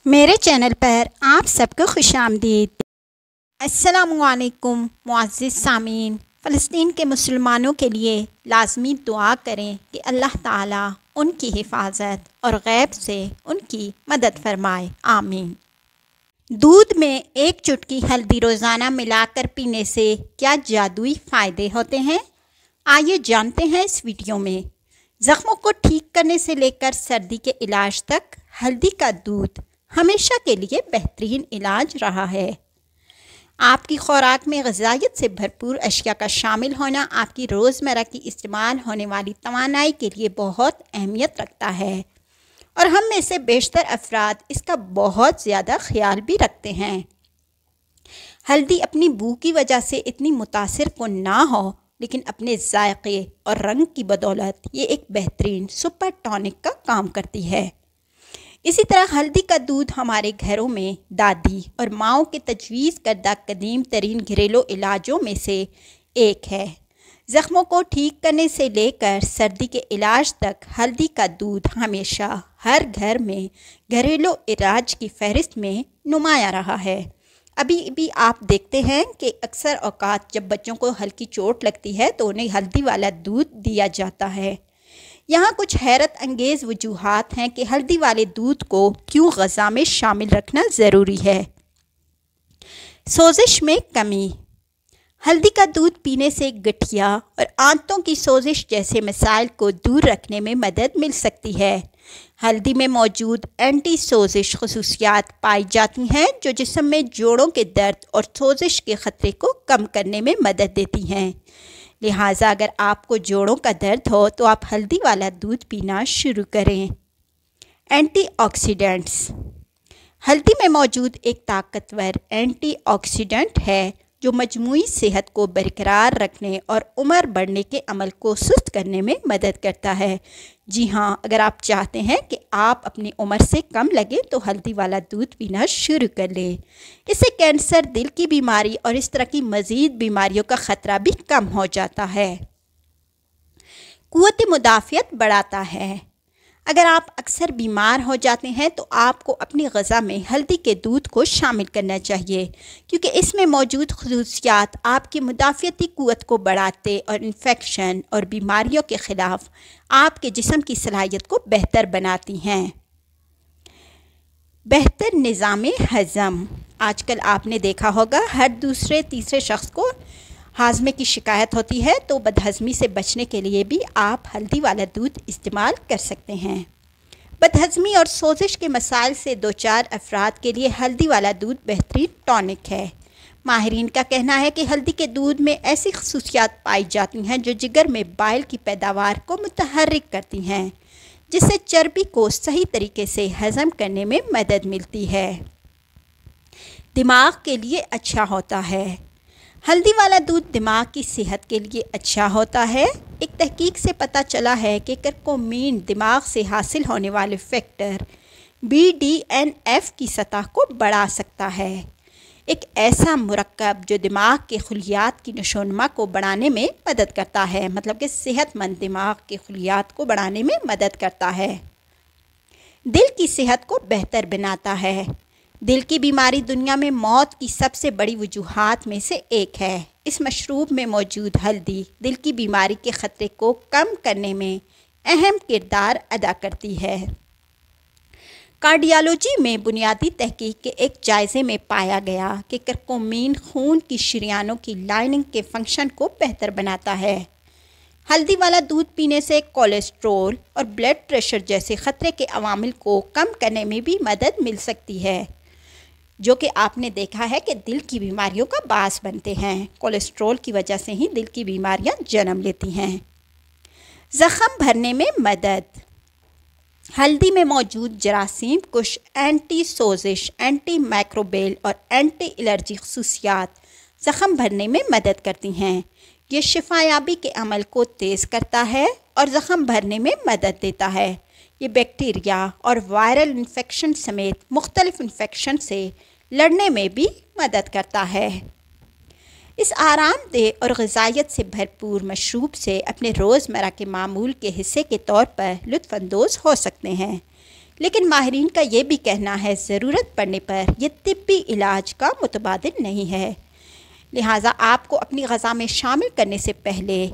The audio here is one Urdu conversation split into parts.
میرے چینل پر آپ سب کو خوش آمدید۔ السلام علیکم معزز سامعین، فلسطین کے مسلمانوں کے لیے لازمی دعا کریں کہ اللہ تعالیٰ ان کی حفاظت اور غیب سے ان کی مدد فرمائے، آمین۔ دودھ میں ایک چٹکی ہلدی روزانہ ملا کر پینے سے کیا جادوئی فائدے ہوتے ہیں؟ آئیے جانتے ہیں اس ویڈیو میں۔ زخموں کو ٹھیک کرنے سے لے کر سردی کے علاج تک ہلدی کا دودھ ہمیشہ کے لیے بہترین علاج رہا ہے۔ آپ کی خوراک میں غذائیت سے بھرپور اشیاء کا شامل ہونا آپ کی روزمرہ کی استعمال ہونے والی توانائی کے لیے بہت اہمیت رکھتا ہے، اور ہم میں سے بیشتر افراد اس کا بہت زیادہ خیال بھی رکھتے ہیں۔ ہلدی اپنی بو کی وجہ سے اتنی متاثر کن نہ ہو، لیکن اپنے ذائقے اور رنگ کی بدولت یہ ایک بہترین سپر ٹونک کا کام کرتی ہے۔ اسی طرح ہلدی کا دودھ ہمارے گھروں میں دادی اور ماؤں کے تجویز کردہ قدیم ترین گھریلو علاجوں میں سے ایک ہے۔ زخموں کو ٹھیک کرنے سے لے کر سردی کے علاج تک ہلدی کا دودھ ہمیشہ ہر گھر میں گھریلو علاج کی فہرست میں نمایاں رہا ہے۔ ابھی بھی آپ دیکھتے ہیں کہ اکثر اوقات جب بچوں کو ہلکی چوٹ لگتی ہے تو انہیں ہلدی والا دودھ دیا جاتا ہے۔ یہاں کچھ حیرت انگیز وجوہات ہیں کہ ہلدی والے دودھ کو کیوں غذا میں شامل رکھنا ضروری ہے۔ سوزش میں کمی۔ ہلدی کا دودھ پینے سے گٹھیا اور آنتوں کی سوزش جیسے مسائل کو دور رکھنے میں مدد مل سکتی ہے۔ ہلدی میں موجود اینٹی سوزش خصوصیات پائی جاتی ہیں جو جسم میں جوڑوں کے درد اور سوزش کے خطرے کو کم کرنے میں مدد دیتی ہیں۔ لہٰذا اگر آپ کو جوڑوں کا درد ہو تو آپ ہلدی والا دودھ پینا شروع کریں۔ Antioxidants. ہلدی میں موجود ایک طاقتور اینٹی آکسیڈنٹ ہے جو مجموعی صحت کو برقرار رکھنے اور عمر بڑھنے کے عمل کو سست کرنے میں مدد کرتا ہے۔ جی ہاں، اگر آپ چاہتے ہیں کہ آپ اپنی عمر سے کم لگیں تو ہلدی والا دودھ پینا شروع کر لیں۔ اس سے کینسر، دل کی بیماری اور اس طرح کی مزید بیماریوں کا خطرہ بھی کم ہو جاتا ہے۔ قوت مدافعت بڑھاتا ہے۔ اگر آپ اکثر بیمار ہو جاتے ہیں تو آپ کو اپنی غذا میں ہلدی کے دودھ کو شامل کرنا چاہیے، کیونکہ اس میں موجود خصوصیات آپ کی مدافعتی قوت کو بڑھاتے اور انفیکشن اور بیماریوں کے خلاف آپ کے جسم کی صلاحیت کو بہتر بناتی ہیں۔ بہتر نظام ہضم۔ آج کل آپ نے دیکھا ہوگا ہر دوسرے تیسرے شخص کو ہاضمے کی شکایت ہوتی ہے، تو بدہضمی سے بچنے کے لیے بھی آپ ہلدی والا دودھ استعمال کر سکتے ہیں۔ بدہضمی اور سوزش کے مسائل سے دوچار افراد کے لیے ہلدی والا دودھ بہترین ٹونک ہے۔ ماہرین کا کہنا ہے کہ ہلدی کے دودھ میں ایسی خصوصیات پائی جاتی ہیں جو جگر میں بائل کی پیداوار کو متحرک کرتی ہیں، جس سے چربی کو صحیح طریقے سے ہضم کرنے میں مدد ملتی ہے۔ دماغ کے لیے اچھا ہوتا ہے۔ ہلدی والا دودھ دماغ کی صحت کے لیے اچھا ہوتا ہے۔ ایک تحقیق سے پتہ چلا ہے کہ کرکومین دماغ سے حاصل ہونے والے فیکٹر BDNF کی سطح کو بڑھا سکتا ہے۔ ایک ایسا مرکب جو دماغ کے خلیات کی نشوونما کو بڑھانے میں مدد کرتا ہے، مطلب کہ صحت مند دماغ کے خلیات کو بڑھانے میں مدد کرتا ہے۔ دل کی صحت کو بہتر بناتا ہے۔ دل کی بیماری دنیا میں موت کی سب سے بڑی وجوہات میں سے ایک ہے۔ اس مشروب میں موجود ہلدی دل کی بیماری کے خطرے کو کم کرنے میں اہم کردار ادا کرتی ہے۔ کارڈیالوجی میں بنیادی تحقیق کے ایک جائزے میں پایا گیا کہ کرکومین خون کی شریانوں کی لائننگ کے فنکشن کو بہتر بناتا ہے۔ ہلدی والا دودھ پینے سے کولیسٹرول اور بلڈ پریشر جیسے خطرے کے عوامل کو کم کرنے میں بھی مدد مل سکتی ہے، جو کہ آپ نے دیکھا ہے کہ دل کی بیماریوں کا باعث بنتے ہیں۔ کولیسٹرول کی وجہ سے ہی دل کی بیماریاں جنم لیتی ہیں۔ زخم بھرنے میں مدد۔ ہلدی میں موجود جراثیم کش اینٹی سوزش، اینٹی مائکروبیل اور اینٹی الرجی خصوصیات زخم بھرنے میں مدد کرتی ہیں۔ یہ شفا یابی کے عمل کو تیز کرتا ہے اور زخم بھرنے میں مدد دیتا ہے۔ یہ بیکٹیریا اور وائرل انفیکشن سمیت مختلف انفیکشن سے لڑنے میں بھی مدد کرتا ہے۔ اس آرام دہ اور غذائیت سے بھرپور مشروب سے اپنے روزمرہ کے معمول کے حصے کے طور پر لطف اندوز ہو سکتے ہیں، لیکن ماہرین کا یہ بھی کہنا ہے ضرورت پڑنے پر یہ طبی علاج کا متبادل نہیں ہے، لہٰذا آپ کو اپنی غذا میں شامل کرنے سے پہلے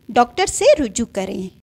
ڈاکٹر سے رجوع کریں۔